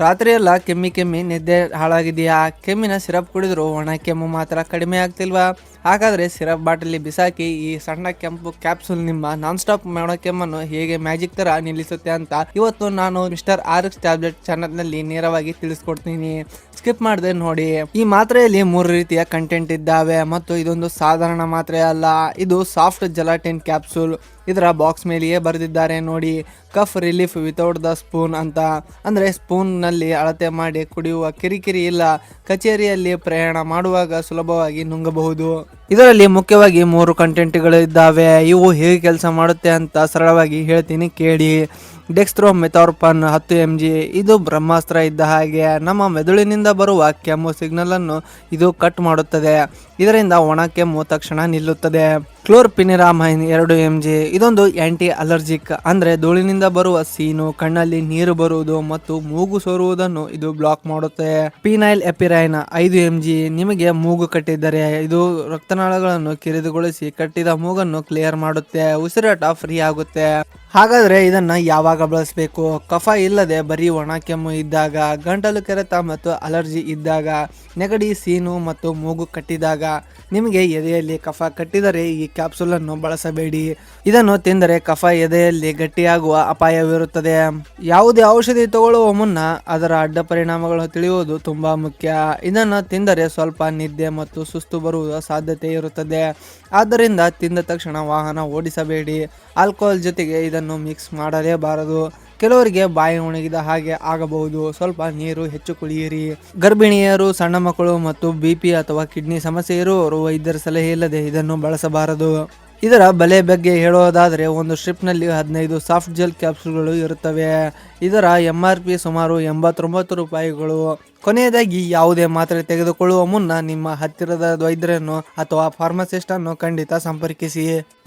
ರಾತ್ರಿ ಎಲ್ಲ ಕೆಮ್ಮಿ ನಿದ್ದೆ ಹಾಳಾಗಿದೆಯಾ? ಕೆಮ್ಮಿನ ಸಿರಪ್ ಕುಡಿದ್ರು ಒಣ ಕೆಮ್ಮು ಮಾತ್ರ ಕಡಿಮೆ ಆಗ್ತಿಲ್ವಾ? ಹಾಗಾದ್ರೆ ಸಿರಪ್ ಬಾಟಲಿ ಬಿಸಾಕಿ ಈ ಸಣ್ಣ ಕೆಂಪು ಕ್ಯಾಪ್ಸೂಲ್ ನಿಮ್ಮ ನಾನ್ ಸ್ಟಾಪ್ ಒಣ ಕೆಮ್ಮನ್ನು ಹೇಗೆ ಮ್ಯಾಜಿಕ್ ತರ ನಿಲ್ಲಿಸುತ್ತೆ ಅಂತ ಇವತ್ತು ನಾನು ಮಿಸ್ಟರ್ RX ಟ್ಯಾಬ್ಲೆಟ್ ಚಾನಲ್ ನಲ್ಲಿ ನೇರವಾಗಿ ತಿಳಿಸ್ಕೊಡ್ತೀನಿ. ಸ್ಕಿಪ್ ಮಾಡದೆ ನೋಡಿ. ಈ ಮಾತ್ರೆಯಲ್ಲಿ 3 ರೀತಿಯ ಕಂಟೆಂಟ್ ಇದ್ದಾವೆ ಮತ್ತು ಇದೊಂದು ಸಾಧಾರಣ ಮಾತ್ರೆ ಅಲ್ಲ, ಇದು ಸಾಫ್ಟ್ ಜೆಲಾಟಿನ್ ಕ್ಯಾಪ್ಸೂಲ್. ಇದರ ಬಾಕ್ಸ್ ಮೇಲೆಯೇ ಬರೆದಿದ್ದಾರೆ ನೋಡಿ, cough relief without the spoon ಅಂತ. ಅಂದ್ರೆ ಸ್ಪೂನ್ ನಲ್ಲಿ ಅಳತೆ ಮಾಡಿ ಕುಡಿಯುವ ಕಿರಿಕಿರಿ ಇಲ್ಲ, ಕಚೇರಿಯಲ್ಲಿ ಪ್ರಯಾಣ ಮಾಡುವಾಗ ಸುಲಭವಾಗಿ ನುಂಗಬಹುದು. ಇದರಲ್ಲಿ ಮುಖ್ಯವಾಗಿ 3 ಕಂಟೆಂಟ್ಗಳು ಇದ್ದಾವೆ. ಇವು ಹೇಗೆ ಕೆಲಸ ಮಾಡುತ್ತೆ ಅಂತ ಸರಳವಾಗಿ ಹೇಳ್ತೀನಿ ಕೇಳಿ. ಡೆಕ್ಸ್ಟ್ರೋಮೆಥಾರ್ಫನ್ 10 mg, ಇದು ಬ್ರಹ್ಮಾಸ್ತ್ರ ಇದ್ದ ಹಾಗೆ. ನಮ್ಮ ಮೆದುಳಿನಿಂದ ಬರುವ ಕೆಮ್ಮು ಸಿಗ್ನಲ್ ಅನ್ನು ಇದು ಕಟ್ ಮಾಡುತ್ತದೆ. ಇದರಿಂದ ಒಣ ಕೆಮ್ಮು ತಕ್ಷಣ ನಿಲ್ಲುತ್ತದೆ. ಕ್ಲೋರ್ಫೆನಿರಾಮೈನ್ 2 mg, ಇದೊಂದು ಆಂಟಿ ಅಲರ್ಜಿಕ್, ಅಂದ್ರೆ ಧೂಳಿನಿಂದ ಬರುವ ಸೀನು, ಕಣ್ಣಲ್ಲಿ ನೀರು ಬರುವುದು ಮತ್ತು ಮೂಗು ಸೋರುವುದನ್ನು ಇದು ಬ್ಲಾಕ್ ಮಾಡುತ್ತೆ. ಫಿನೈಲ್ ಎಪಿರೈನ್ 5 mg, ನಿಮಗೆ ಮೂಗು ಕಟ್ಟಿದ್ದರೆ ಇದು ರಕ್ತನಾಳಗಳನ್ನು ಕಿರಿದುಗೊಳಿಸಿ ಕಟ್ಟಿದ ಮೂಗನ್ನು ಕ್ಲಿಯರ್ ಮಾಡುತ್ತೆ, ಉಸಿರಾಟ ಫ್ರೀ ಆಗುತ್ತೆ. ಹಾಗಾದ್ರೆ ಇದನ್ನ ಯಾವಾಗ ಬಳಸಬೇಕು? ಕಫ ಇಲ್ಲದೆ ಬರೀ ಒಣ ಕೆಮ್ಮು ಇದ್ದಾಗ, ಗಂಟಲು ಕೆರೆತ ಮತ್ತು ಅಲರ್ಜಿ ಇದ್ದಾಗ, ನೆಗಡಿ, ಸೀನು ಮತ್ತು ಮೂಗು ಕಟ್ಟಿದಾಗ. ನಿಮಗೆ ಎದೆಯಲ್ಲಿ ಕಫ ಕಟ್ಟಿದರೆ ಈ ಕ್ಯಾಪ್ಸೂಲ್ ಅನ್ನು ಬಳಸಬೇಡಿ. ಇದನ್ನು ತಿಂದರೆ ಕಫ ಎದೆಯಲ್ಲಿ ಗಟ್ಟಿಯಾಗುವ ಅಪಾಯವಿರುತ್ತದೆ. ಯಾವುದೇ ಔಷಧಿ ತಗೊಳ್ಳುವ ಮುನ್ನ ಅದರ ಅಡ್ಡ ಪರಿಣಾಮಗಳು ತಿಳಿಯುವುದು ತುಂಬಾ ಮುಖ್ಯ. ಇದನ್ನು ತಿಂದರೆ ಸ್ವಲ್ಪ ನಿದ್ದೆ ಮತ್ತು ಸುಸ್ತು ಬರುವ ಸಾಧ್ಯತೆ ಇರುತ್ತದೆ. ಆದ್ದರಿಂದ ತಿಂದ ತಕ್ಷಣ ವಾಹನ ಓಡಿಸಬೇಡಿ. ಆಲ್ಕೋಹಾಲ್ ಜೊತೆಗೆ ಇದನ್ನು ಮಿಕ್ಸ್ ಮಾಡಲೇಬಾರದು. ಕೆಲವರಿಗೆ ಬಾಯಿ ಒಣಗಿದ ಹಾಗೆ ಆಗಬಹುದು. ಸ್ವಲ್ಪ ನೀರು ಹೆಚ್ಚು ಕುಡಿಯಿರಿ. ಗರ್ಭಿಣಿಯರು, ಸಣ್ಣ ಮಕ್ಕಳು ಮತ್ತು BP ಅಥವಾ ಕಿಡ್ನಿ ಸಮಸ್ಯೆ ಇರುವವರು ವೈದ್ಯರ ಸಲಹೆ ಇಲ್ಲದೆ ಇದನ್ನು ಬಳಸಬಾರದು. ಇದರ ಬೆಲೆ ಬಗ್ಗೆ ಹೇಳೋದಾದರೆ, ಒಂದು ಸ್ಟ್ರಿಪ್ ನಲ್ಲಿ 15 ಸಾಫ್ಟ್ ಜೆಲ್ ಕ್ಯಾಪ್ಸೂಲ್ಗಳು ಇರುತ್ತವೆ. ಇದರ MRP ಸುಮಾರು 89 ರೂಪಾಯಿಗಳು. ಕೊನೆಯದಾಗಿ, ಯಾವುದೇ ಮಾತ್ರೆ ತೆಗೆದುಕೊಳ್ಳುವ ಮುನ್ನ ನಿಮ್ಮ ಹತ್ತಿರದ ವೈದ್ಯರನ್ನು ಅಥವಾ ಫಾರ್ಮಸಿಸ್ಟ್ ಅನ್ನು ಖಂಡಿತ ಸಂಪರ್ಕಿಸಿ.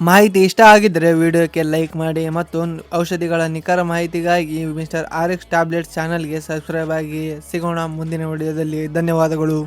ಮಾಹಿತಿ ಇಷ್ಟ ಆಗಿದ್ರೆ ವಿಡಿಯೋಕ್ಕೆ ಲೈಕ್ ಮಾಡಿ ಮತ್ತು ಔಷಧಿಗಳ ನಿಖರ ಮಾಹಿತಿಗಾಗಿ ಮಿಸ್ಟರ್ RX ಟ್ಯಾಬ್ಲೆಟ್ಸ್ ಚಾನಲ್ಗೆ ಸಬ್ಸ್ಕ್ರೈಬ್ ಆಗಿ. ಸಿಗೋಣ ಮುಂದಿನ ವಿಡಿಯೋದಲ್ಲಿ. ಧನ್ಯವಾದಗಳು.